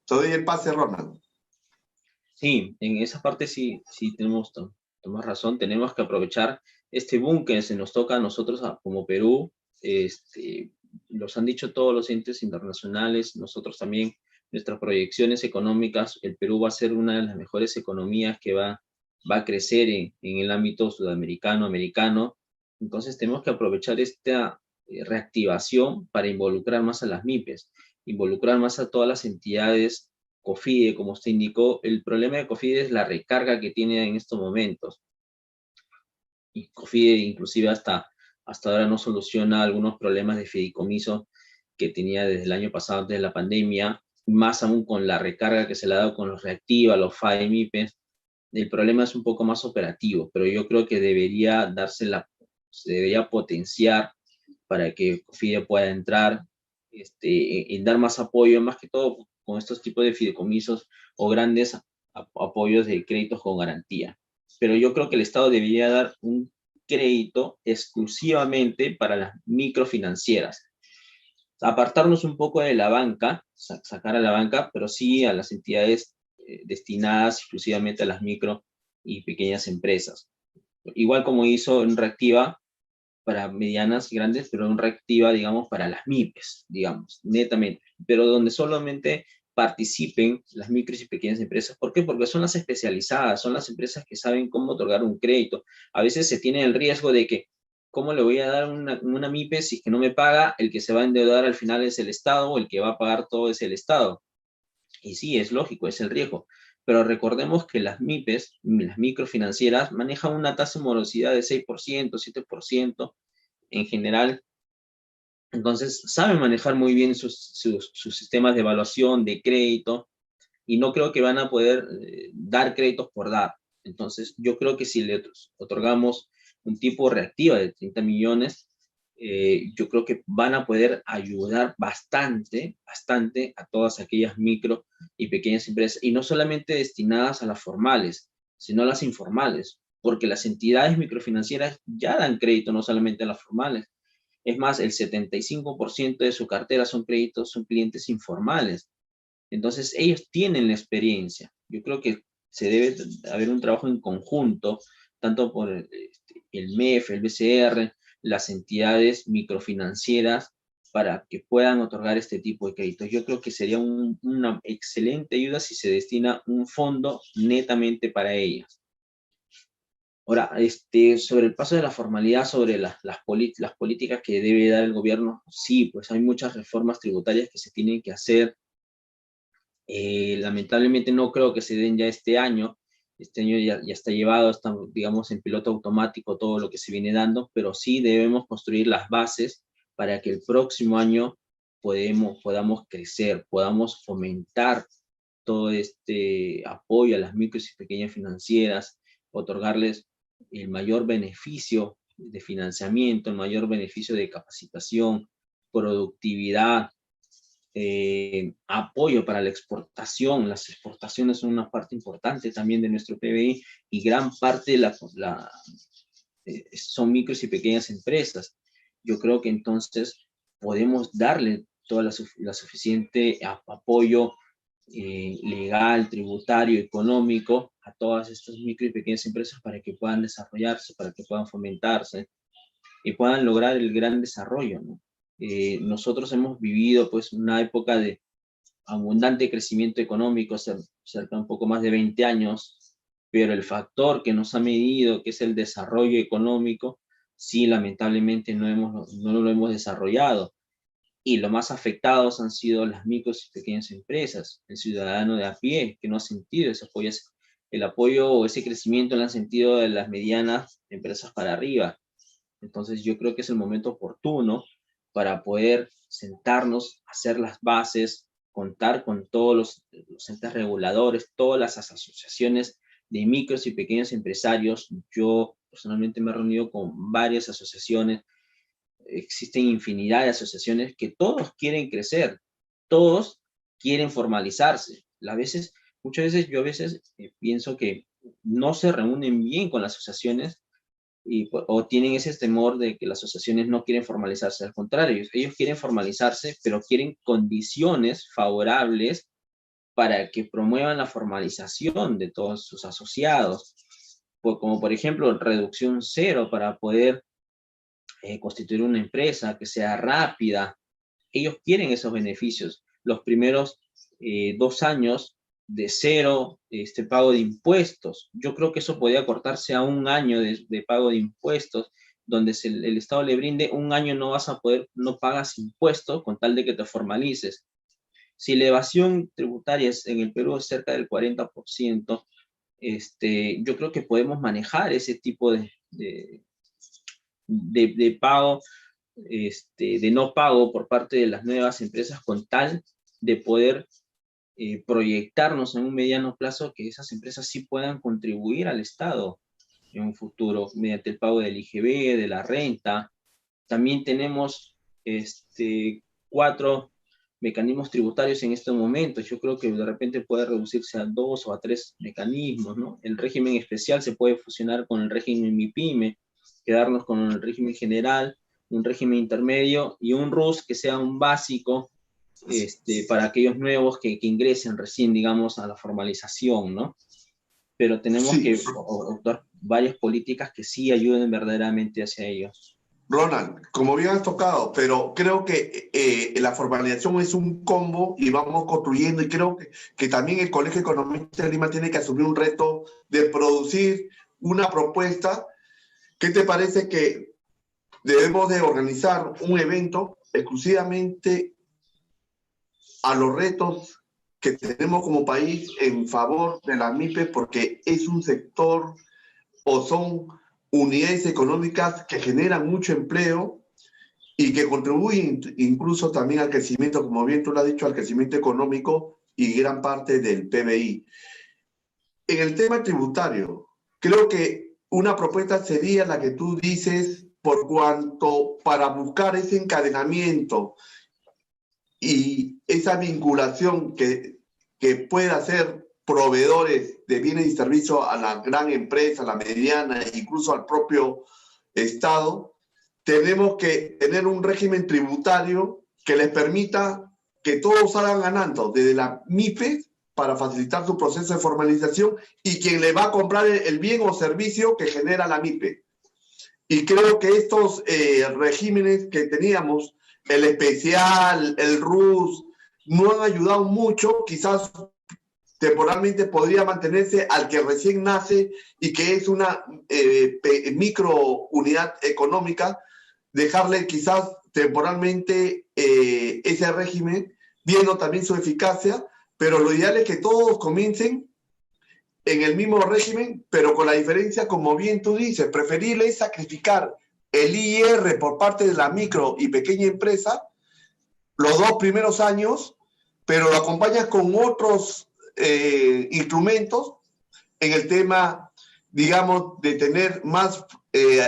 Te doy el pase, Ronald. Sí, en esa parte sí, sí tenemos razón. Tenemos que aprovechar este boom que se nos toca a nosotros como Perú. Los han dicho todos los entes internacionales, nosotros también, nuestras proyecciones económicas, el Perú va a ser una de las mejores economías que va a crecer en el ámbito sudamericano, americano. Entonces tenemos que aprovechar esta reactivación para involucrar más a las MIPES, involucrar más a todas las entidades COFIDE, como usted indicó. El problema de COFIDE es la recarga que tiene en estos momentos. Y COFIDE inclusive hasta ahora no soluciona algunos problemas de fideicomiso que tenía desde el año pasado, antes de la pandemia, más aún con la recarga que se le ha dado con los Reactiva, los FAE, MIPES. El problema es un poco más operativo, pero yo creo que se debería potenciar para que COFIDE pueda entrar en dar más apoyo, más que todo con estos tipos de fideicomisos o grandes apoyos de créditos con garantía. Pero yo creo que el Estado debería dar un crédito exclusivamente para las microfinancieras. Apartarnos un poco de la banca, sacar a la banca, pero sí a las entidades destinadas exclusivamente a las micro y pequeñas empresas. Igual como hizo en Reactiva para medianas y grandes, pero en Reactiva, digamos, para las MIPES, digamos, netamente, pero donde solamente participen las micros y pequeñas empresas. ¿Por qué? Porque son las especializadas, son las empresas que saben cómo otorgar un crédito. A veces se tiene el riesgo de que, ¿cómo le voy a dar una MIPE si es que no me paga? El que se va a endeudar al final es el Estado, o el que va a pagar todo es el Estado. Y sí, es lógico, es el riesgo. Pero recordemos que las MIPES, las microfinancieras, manejan una tasa de morosidad de 6%, 7%. En general, Entonces, saben manejar muy bien sus sistemas de evaluación, de crédito, y no creo que van a poder dar créditos por dar. Entonces, yo creo que si le otorgamos un tipo reactiva de 30 millones, yo creo que van a poder ayudar bastante, bastante a todas aquellas micro y pequeñas empresas, y no solamente destinadas a las formales, sino a las informales, porque las entidades microfinancieras ya dan crédito no solamente a las formales. Es más, el 75% de su cartera son créditos, son clientes informales. Entonces, ellos tienen la experiencia. Yo creo que se debe haber un trabajo en conjunto, tanto por el MEF, el BCR, las entidades microfinancieras, para que puedan otorgar este tipo de créditos. Yo creo que sería una excelente ayuda si se destina un fondo netamente para ellas. Ahora, sobre el paso de la formalidad, sobre las políticas que debe dar el gobierno, sí, pues hay muchas reformas tributarias que se tienen que hacer. Lamentablemente no creo que se den ya este año. Este año ya está llevado, está, digamos, en piloto automático todo lo que se viene dando, pero sí debemos construir las bases para que el próximo año podamos crecer, podamos fomentar todo este apoyo a las micros y pequeñas financieras, otorgarles el mayor beneficio de financiamiento, el mayor beneficio de capacitación, productividad, apoyo para la exportación. Las exportaciones son una parte importante también de nuestro PBI, y gran parte de son micros y pequeñas empresas. Yo creo que entonces podemos darle toda la suficiente apoyo legal, tributario, económico a todas estas micro y pequeñas empresas para que puedan desarrollarse, para que puedan fomentarse y puedan lograr el gran desarrollo, ¿no? Nosotros hemos vivido pues una época de abundante crecimiento económico, cerca de un poco más de 20 años, pero el factor que nos ha medido, que es el desarrollo económico, sí, lamentablemente no lo hemos desarrollado. Y los más afectados han sido las micros y pequeñas empresas, el ciudadano de a pie, que no ha sentido ese apoyo, el apoyo o ese crecimiento lo han sentido de las medianas empresas para arriba. Entonces yo creo que es el momento oportuno para poder sentarnos, hacer las bases, contar con todos los entes reguladores, todas las asociaciones de micros y pequeños empresarios. Yo personalmente me he reunido con varias asociaciones. Existen infinidad de asociaciones que todos quieren crecer, todos quieren formalizarse. Muchas veces yo pienso que no se reúnen bien con las asociaciones o tienen ese temor de que las asociaciones no quieren formalizarse. Al contrario, ellos quieren formalizarse, pero quieren condiciones favorables para que promuevan la formalización de todos sus asociados, como por ejemplo reducción cero para poder constituir una empresa que sea rápida. Ellos quieren esos beneficios. Los primeros 2 años de cero pago de impuestos. Yo creo que eso podría cortarse a un año de pago de impuestos, donde el Estado le brinde un año, no pagas impuestos con tal de que te formalices. Si la evasión tributaria en el Perú es cerca del 40%, yo creo que podemos manejar ese tipo de pago, de no pago por parte de las nuevas empresas, con tal de poder proyectarnos en un mediano plazo que esas empresas sí puedan contribuir al Estado en un futuro mediante el pago del IGB, de la renta. También tenemos 4 mecanismos tributarios en este momento. Yo creo que de repente puede reducirse a 2 o a 3 mecanismos, ¿no? El régimen especial se puede fusionar con el régimen MIPYME, quedarnos con el régimen general, un régimen intermedio y un RUS que sea un básico para aquellos nuevos que ingresen recién, digamos, a la formalización, ¿no? Pero tenemos Sí, que adoptar varias políticas que sí ayuden verdaderamente hacia ellos. Ronald, como bien has tocado, pero creo que la formalización es un combo y vamos construyendo, y creo que también el Colegio de Economistas de Lima tiene que asumir un reto de producir una propuesta. ¿Qué te parece que debemos de organizar un evento exclusivamente a los retos que tenemos como país en favor de las MIPES, porque es un sector o son unidades económicas que generan mucho empleo y que contribuye incluso también al crecimiento, como bien tú lo has dicho, al crecimiento económico y gran parte del PBI. En el tema tributario, creo que una propuesta sería la que tú dices, por cuanto para buscar ese encadenamiento y esa vinculación que pueda hacer proveedores de bienes y servicios a la gran empresa, a la mediana, incluso al propio Estado, tenemos que tener un régimen tributario que les permita que todos salgan ganando, desde la MIPE para facilitar su proceso de formalización y quien le va a comprar el bien o servicio que genera la MIPE. Y creo que estos regímenes que teníamos, el especial, el RUS, no han ayudado mucho. Quizás temporalmente podría mantenerse al que recién nace y que es una micro unidad económica, dejarle quizás temporalmente ese régimen, viendo también su eficacia, pero lo ideal es que todos comiencen en el mismo régimen, pero con la diferencia, como bien tú dices, preferible es sacrificar el IR por parte de la micro y pequeña empresa los 2 primeros años, pero lo acompañas con otros instrumentos en el tema, digamos, de tener más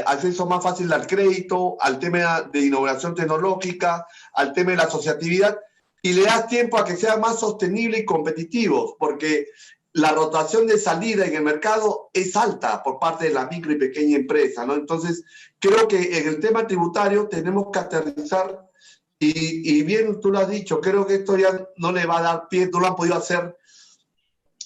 acceso más fácil al crédito, al tema de innovación tecnológica, al tema de la asociatividad, y le das tiempo a que sea más sostenible y competitivos, porque la rotación de salida en el mercado es alta por parte de la micro y pequeña empresa, ¿no? Entonces, creo que en el tema tributario tenemos que aterrizar, y bien tú lo has dicho, creo que esto ya no le va a dar pie, no lo han podido hacer.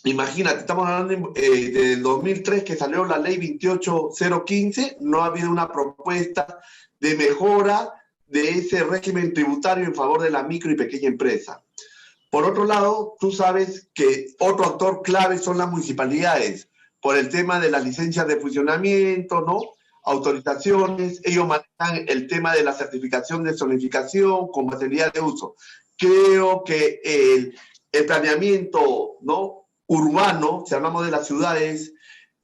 Imagínate, estamos hablando del 2003 que salió la ley 28015, no ha habido una propuesta de mejora de ese régimen tributario en favor de la micro y pequeña empresa. Por otro lado, tú sabes que otro actor clave son las municipalidades, por el tema de las licencias de funcionamiento, ¿no? Autorizaciones, ellos manejan el tema de la certificación de zonificación con material de uso. Creo que el planeamiento, ¿no?, urbano, si hablamos de las ciudades,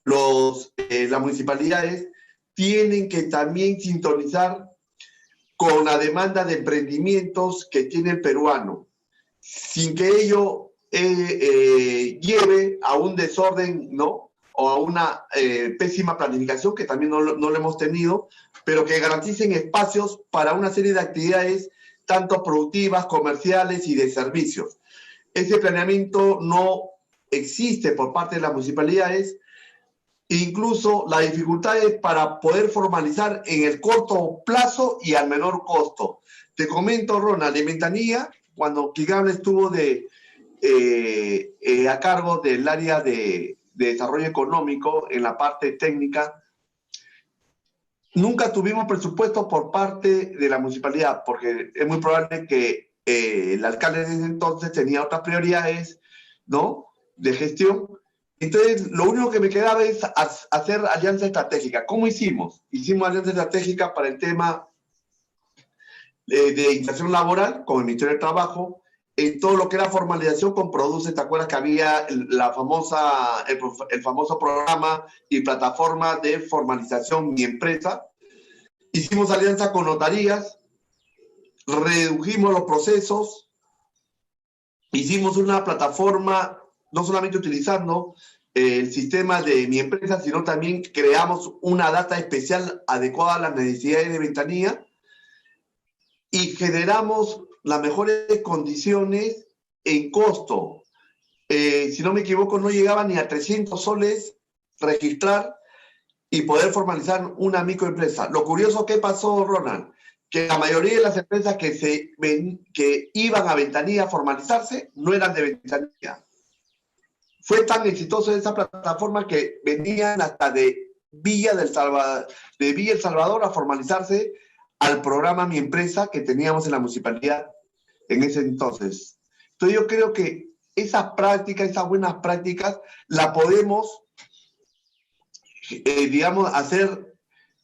las municipalidades tienen que también sintonizar con la demanda de emprendimientos que tiene el peruano, sin que ello lleve a un desorden, ¿no?, o a una pésima planificación, que también no lo hemos tenido, pero que garanticen espacios para una serie de actividades, tanto productivas, comerciales y de servicios. Ese planeamiento no existe por parte de las municipalidades, incluso las dificultades para poder formalizar en el corto plazo y al menor costo. Te comento, Ronald, en Ventanilla, cuando Quigable estuvo a cargo del área de desarrollo económico en la parte técnica, nunca tuvimos presupuesto por parte de la municipalidad, porque es muy probable que el alcalde de ese entonces tenía otras prioridades, ¿no?, de gestión. Entonces, lo único que me quedaba es hacer alianza estratégica. ¿Cómo hicimos? Hicimos alianza estratégica para el tema de inserción laboral con el Ministerio de Trabajo, en todo lo que era formalización con Produce. ¿Te acuerdas que había el famoso programa y plataforma de formalización Mi Empresa? Hicimos alianza con notarías, redujimos los procesos, hicimos una plataforma no solamente utilizando el sistema de Mi Empresa, sino también creamos una data especial adecuada a las necesidades de Ventanilla y generamos las mejores condiciones en costo. Si no me equivoco, no llegaba ni a 300 soles registrar y poder formalizar una microempresa. Lo curioso que pasó, Ronald, que la mayoría de las empresas que iban a Ventanilla a formalizarse no eran de Ventanilla. Fue tan exitoso esa plataforma que venían hasta de Villa El Salvador a formalizarse al programa Mi Empresa que teníamos en la municipalidad en ese entonces. Entonces yo creo que esas buenas prácticas, la podemos, digamos, hacer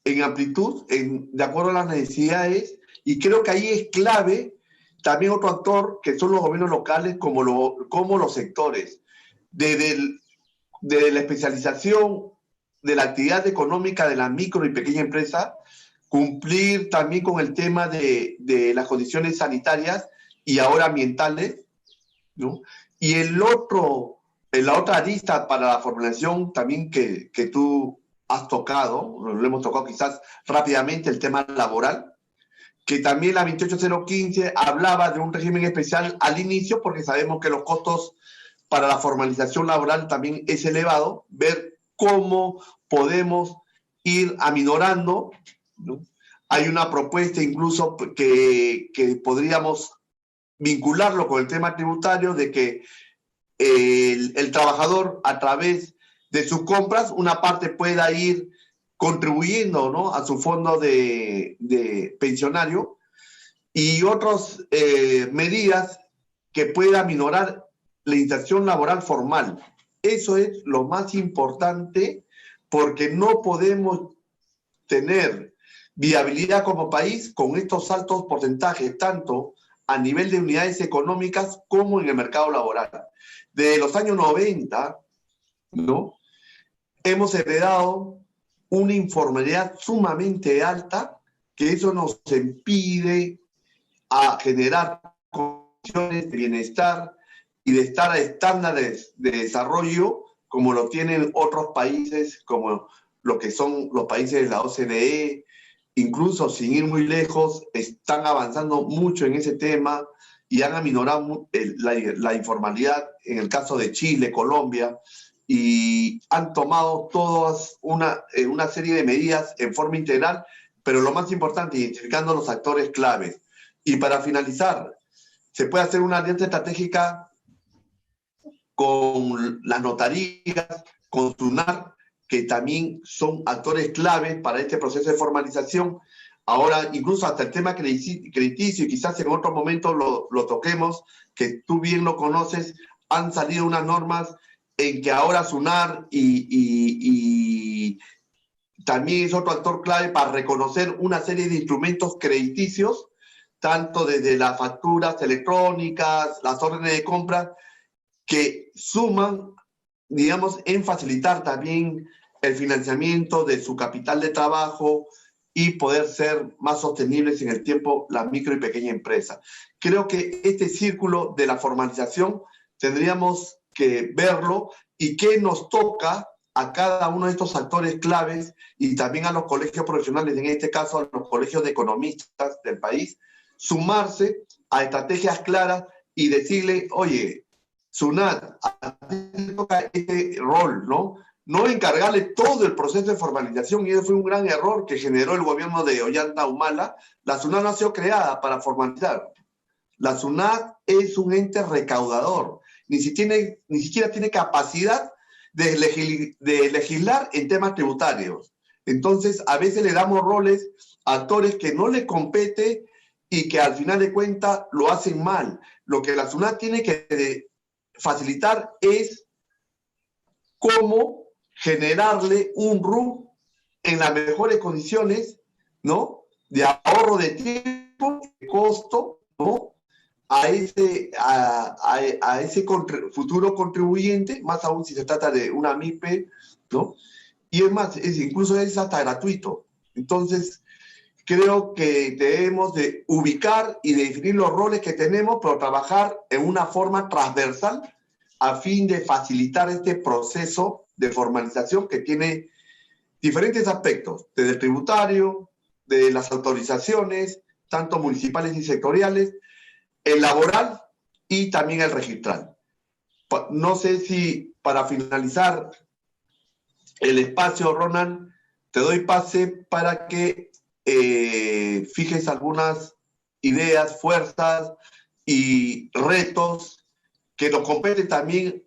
en amplitud, de acuerdo a las necesidades, y creo que ahí es clave también otro actor que son los gobiernos locales como los sectores. Desde la especialización de la actividad económica de la micro y pequeña empresa, cumplir también con el tema de las condiciones sanitarias y ahora ambientales, ¿no? Y la otra arista para la formulación también que tú has tocado, lo hemos tocado quizás rápidamente, el tema laboral, que también la 28015 hablaba de un régimen especial al inicio, porque sabemos que los costos para la formalización laboral también es elevado, ver cómo podemos ir aminorando, ¿no? Hay una propuesta incluso que podríamos vincularlo con el tema tributario, de que el trabajador, a través de sus compras, una parte pueda ir contribuyendo, ¿no?, a su fondo de pensionario, y otras medidas que puedan minorar la inserción laboral formal. Eso es lo más importante, porque no podemos tener viabilidad como país con estos altos porcentajes, tanto a nivel de unidades económicas como en el mercado laboral. Desde los años 90, ¿no?, hemos heredado una informalidad sumamente alta, que eso nos impide a generar condiciones de bienestar y de estar a estándares de desarrollo como lo tienen otros países, como lo que son los países de la OCDE. Incluso sin ir muy lejos, están avanzando mucho en ese tema y han aminorado la informalidad en el caso de Chile, Colombia, y han tomado todas una serie de medidas en forma integral, pero lo más importante, identificando los actores claves. Y para finalizar, se puede hacer una alianza estratégica con las notarías, con SUNAT, que también son actores clave para este proceso de formalización. Ahora, incluso hasta el tema crediticio, y quizás en otro momento lo toquemos, que tú bien lo conoces, han salido unas normas en que ahora SUNAT y también es otro actor clave para reconocer una serie de instrumentos crediticios, tanto desde las facturas electrónicas, las órdenes de compra, que suman, digamos, en facilitar también el financiamiento de su capital de trabajo y poder ser más sostenibles en el tiempo la micro y pequeña empresa. Creo que este círculo de la formalización tendríamos que verlo, y qué nos toca a cada uno de estos actores claves, y también a los colegios profesionales, en este caso a los colegios de economistas del país, sumarse a estrategias claras y decirle, oye, SUNAT, a ti te toca este rol, ¿no? No encargarle todo el proceso de formalización, y ese fue un gran error que generó el gobierno de Ollanta Humala. La SUNAT no ha sido creada para formalizar. La SUNAT es un ente recaudador, ni siquiera tiene capacidad de legislar en temas tributarios. Entonces, a veces le damos roles a actores que no les compete y que al final de cuentas lo hacen mal. Lo que la SUNAT tiene que facilitar es cómo generarle un RUC en las mejores condiciones, ¿no?, de ahorro de tiempo, de costo, ¿no?, a ese futuro contribuyente, más aún si se trata de una MIPE, ¿no? Y es más, incluso es hasta gratuito. Entonces, creo que debemos de ubicar y de definir los roles que tenemos, pero trabajar en una forma transversal a fin de facilitar este proceso de formalización que tiene diferentes aspectos, desde el tributario, de las autorizaciones, tanto municipales y sectoriales, el laboral y también el registral. No sé si para finalizar el espacio, Ronald, te doy pase para que fijes algunas ideas, fuerzas y retos que nos competen también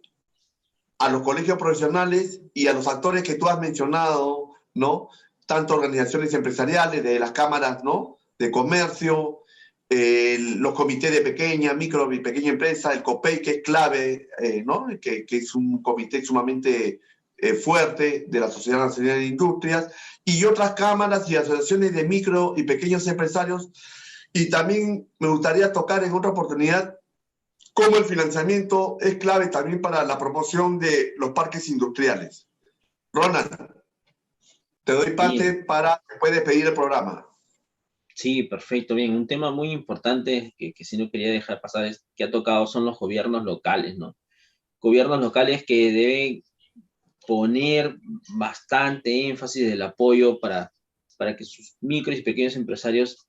a los colegios profesionales y a los actores que tú has mencionado, ¿no? Tanto organizaciones empresariales, de las cámaras, ¿no?, de comercio, los comités de pequeña, micro y pequeña empresa, el COPEI, que es clave, ¿no?, que es un comité sumamente fuerte de la Sociedad Nacional de Industrias, y otras cámaras y asociaciones de micro y pequeños empresarios. Y también me gustaría tocar en otra oportunidad cómo el financiamiento es clave también para la promoción de los parques industriales. Ronald, te doy parte para después despedir el programa. Sí, perfecto, bien. Un tema muy importante que sí no quería dejar pasar es que ha tocado son los gobiernos locales, ¿no? Gobiernos locales que deben poner bastante énfasis del apoyo para que sus micros y pequeños empresarios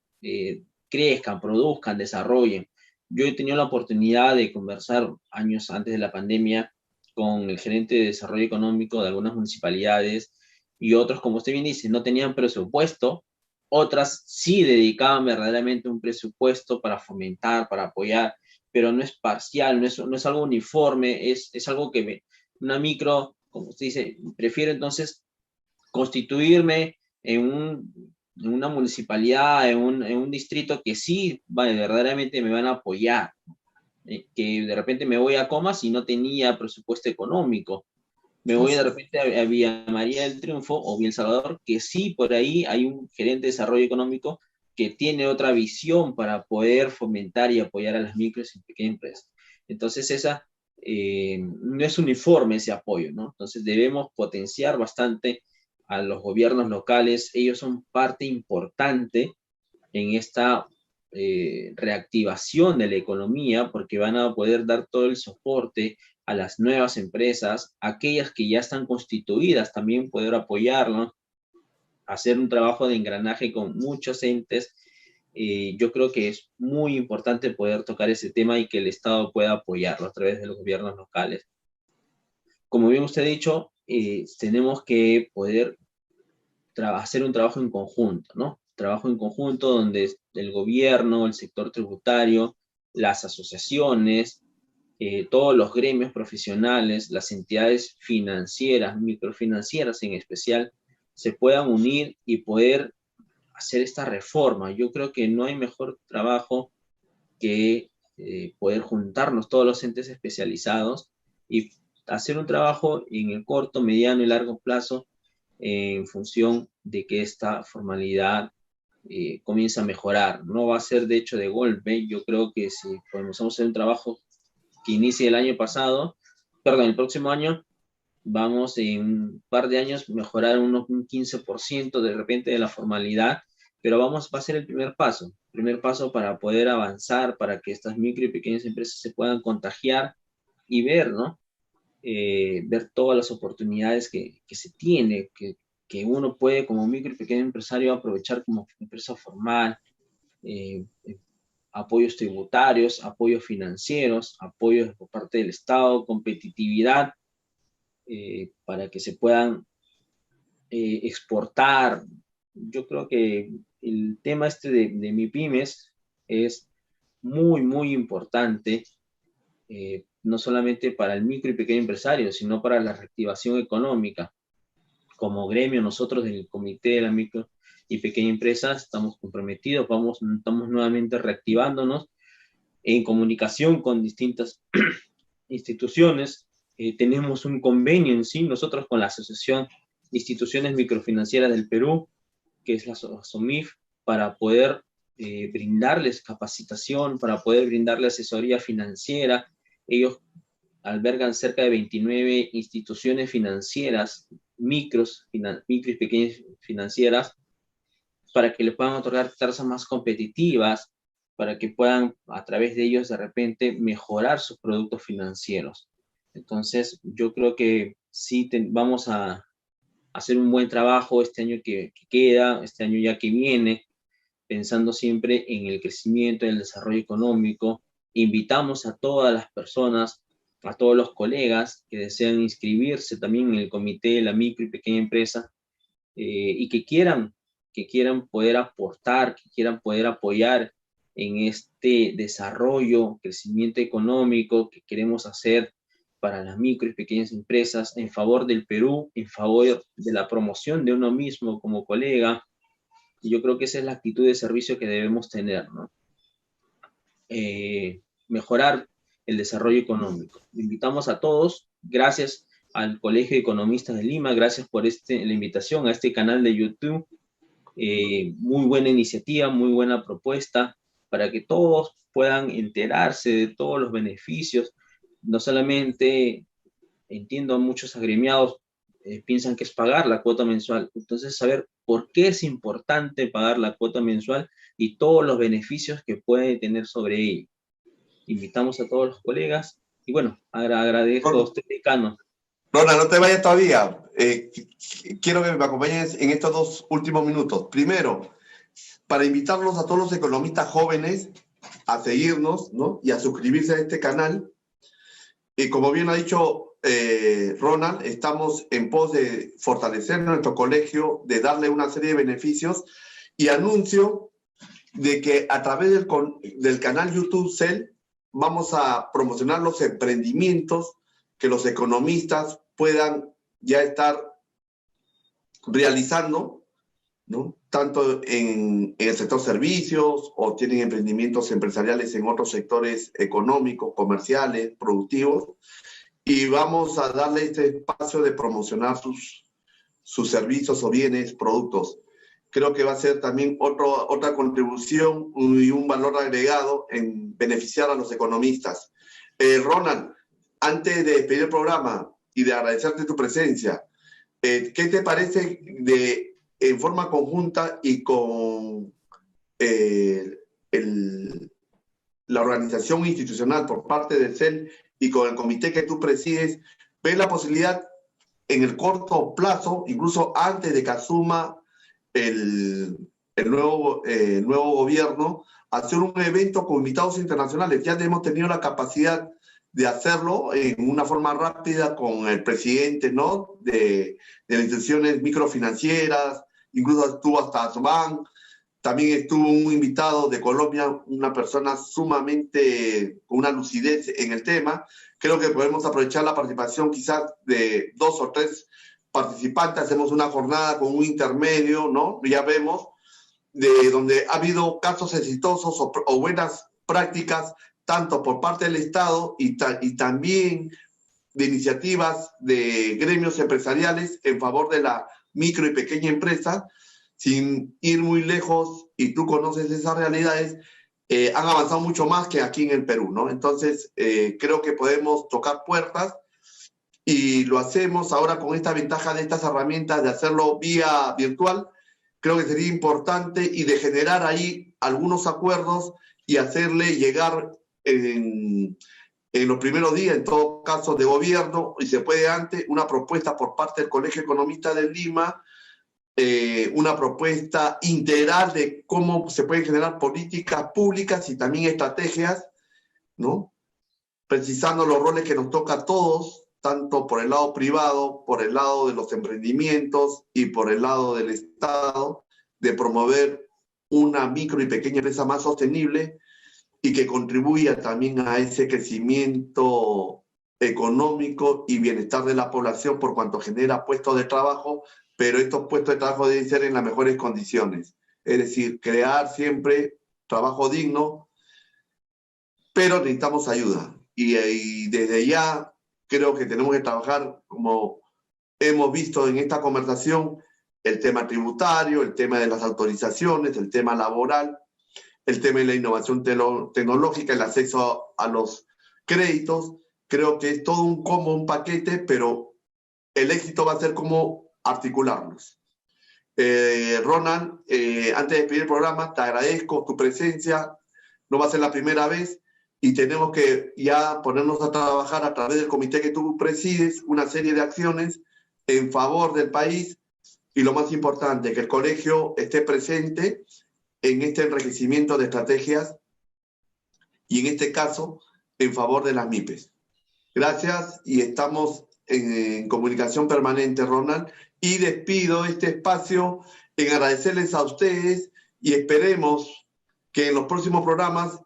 crezcan, produzcan, desarrollen. Yo he tenido la oportunidad de conversar años antes de la pandemia con el gerente de desarrollo económico de algunas municipalidades y otros, como usted bien dice, no tenían presupuesto, otras sí dedicaban verdaderamente un presupuesto para fomentar, para apoyar, pero no es parcial, no es algo uniforme, es algo que una micro, como usted dice, prefiero entonces constituirme en una municipalidad, en un distrito que sí verdaderamente me van a apoyar, que de repente me voy a Comas y no tenía presupuesto económico, me voy de Así es. repente a Villa María del Triunfo o Villa El Salvador, que sí por ahí hay un gerente de desarrollo económico que tiene otra visión para poder fomentar y apoyar a las micros y pequeñas empresas. Entonces no es uniforme ese apoyo, ¿no? Entonces debemos potenciar bastante a los gobiernos locales, ellos son parte importante en esta reactivación de la economía porque van a poder dar todo el soporte a las nuevas empresas, aquellas que ya están constituidas, también poder apoyarlas, hacer un trabajo de engranaje con muchos entes. Yo creo que es muy importante poder tocar ese tema y que el Estado pueda apoyarlo a través de los gobiernos locales. Como bien usted ha dicho, tenemos que poder hacer un trabajo en conjunto, ¿no? Trabajo en conjunto donde el gobierno, el sector tributario, las asociaciones, todos los gremios profesionales, las entidades financieras, microfinancieras en especial, se puedan unir y poder hacer esta reforma. Yo creo que no hay mejor trabajo que poder juntarnos todos los entes especializados y hacer un trabajo en el corto, mediano y largo plazo en función de que esta formalidad comience a mejorar. No va a ser de hecho de golpe. Yo creo que si comenzamos a hacer un trabajo que inicie el año pasado, perdón, el próximo año, vamos en un par de años mejorar un 15% de repente de la formalidad, pero va a ser el primer paso para poder avanzar, para que estas micro y pequeñas empresas se puedan contagiar y ver, ¿no? Ver todas las oportunidades que se tiene, que uno puede como micro y pequeño empresario aprovechar como empresa formal, eh, apoyos tributarios, apoyos financieros, apoyos por parte del Estado, competitividad, para que se puedan exportar. Yo creo que el tema este de MIPYMES es muy, muy importante, no solamente para el micro y pequeño empresario, sino para la reactivación económica. Como gremio, nosotros del Comité de la Micro y Pequeña Empresa estamos comprometidos, estamos nuevamente reactivándonos en comunicación con distintas instituciones. Tenemos un convenio en sí, nosotros con la Asociación de Instituciones Microfinancieras del Perú, que es la ASOMIF, para poder brindarles capacitación, para poder brindarles asesoría financiera. Ellos albergan cerca de 29 instituciones financieras, micro y pequeñas financieras, para que le puedan otorgar tasas más competitivas, para que puedan a través de ellos de repente mejorar sus productos financieros. Entonces, yo creo que sí vamos a hacer un buen trabajo este año que queda, este año ya que viene, pensando siempre en el crecimiento, en el desarrollo económico. Invitamos a todas las personas, a todos los colegas que desean inscribirse también en el comité de la micro y pequeña empresa y que quieran poder aportar, que quieran poder apoyar en este desarrollo, crecimiento económico que queremos hacer para las micro y pequeñas empresas en favor del Perú, en favor de la promoción de uno mismo como colega. Y yo creo que esa es la actitud de servicio que debemos tener, ¿no? Mejorar el desarrollo económico. Invitamos a todos, gracias al Colegio de Economistas de Lima, gracias por la invitación a este canal de YouTube. Muy buena iniciativa, muy buena propuesta para que todos puedan enterarse de todos los beneficios. No solamente, entiendo, muchos agremiados piensan que es pagar la cuota mensual. Entonces, saber por qué es importante pagar la cuota mensual y todos los beneficios que puede tener sobre ello. Invitamos a todos los colegas y bueno, agradezco a usted, decano. Ronald, no te vayas todavía. Quiero que me acompañes en estos 2 últimos minutos. Primero, para invitarlos a todos los economistas jóvenes a seguirnos, ¿no? Y a suscribirse a este canal. Y como bien ha dicho Ronald, estamos en pos de fortalecer nuestro colegio, de darle una serie de beneficios, y anuncio de que a través del canal YouTube CEL vamos a promocionar los emprendimientos que los economistas puedan ya estar realizando, ¿no? Tanto en el sector servicios, o tienen emprendimientos empresariales en otros sectores económicos, comerciales, productivos, y vamos a darle este espacio de promocionar sus servicios o bienes, productos. Creo que va a ser también otra contribución y un valor agregado en beneficiar a los economistas. Ronald, antes de despedir el programa y de agradecerte tu presencia, ¿qué te parece de, en forma conjunta y con la organización institucional por parte del CEL y con el comité que tú presides, ver la posibilidad en el corto plazo, incluso antes de que asuma el nuevo gobierno, hacer un evento con invitados internacionales? Ya hemos tenido la capacidad de hacerlo en una forma rápida con el presidente, ¿no? de las instituciones microfinancieras, incluso estuvo hasta Azban, también estuvo un invitado de Colombia, una persona sumamente con una lucidez en el tema. Creo que podemos aprovechar la participación quizás de 2 o 3 participantes, hacemos una jornada con un intermedio, ¿no? Ya vemos de donde ha habido casos exitosos o buenas prácticas, tanto por parte del Estado y también de iniciativas de gremios empresariales en favor de la micro y pequeña empresa, sin ir muy lejos, y tú conoces esas realidades, han avanzado mucho más que aquí en el Perú, ¿no? Entonces, creo que podemos tocar puertas, y lo hacemos ahora con esta ventaja de estas herramientas de hacerlo vía virtual. Creo que sería importante, y de generar ahí algunos acuerdos y hacerle llegar en los primeros días, en todo caso de gobierno, y se puede antes, una propuesta por parte del Colegio Economista de Lima, una propuesta integral de cómo se pueden generar políticas públicas y también estrategias, ¿no? Precisando los roles que nos toca a todos, tanto por el lado privado, por el lado de los emprendimientos y por el lado del Estado, de promover una micro y pequeña empresa más sostenible y que contribuya también a ese crecimiento económico y bienestar de la población, por cuanto genera puestos de trabajo, pero estos puestos de trabajo deben ser en las mejores condiciones. Es decir, crear siempre trabajo digno, pero necesitamos ayuda. Y desde ya creo que tenemos que trabajar, como hemos visto en esta conversación, el tema tributario, el tema de las autorizaciones, el tema laboral, el tema de la innovación tecnológica, el acceso a los créditos. Creo que es todo un combo, un paquete, pero el éxito va a ser cómo articularlos. Ronald, antes de despedir el programa, te agradezco tu presencia. No va a ser la primera vez, y tenemos que ya ponernos a trabajar a través del comité que tú presides, una serie de acciones en favor del país, y lo más importante, que el colegio esté presente en este enriquecimiento de estrategias, y en este caso, en favor de las MIPES. Gracias, y estamos en comunicación permanente, Ronald, y despido este espacio en agradecerles a ustedes, y esperemos que en los próximos programas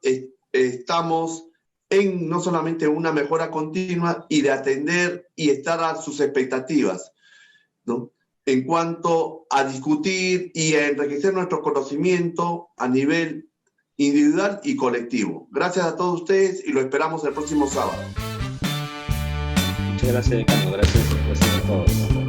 estamos en no solamente una mejora continua y de atender y estar a sus expectativas, ¿no? En cuanto a discutir y a enriquecer nuestro conocimiento a nivel individual y colectivo. Gracias a todos ustedes, y lo esperamos el próximo sábado. Muchas gracias, decano. Gracias a todos.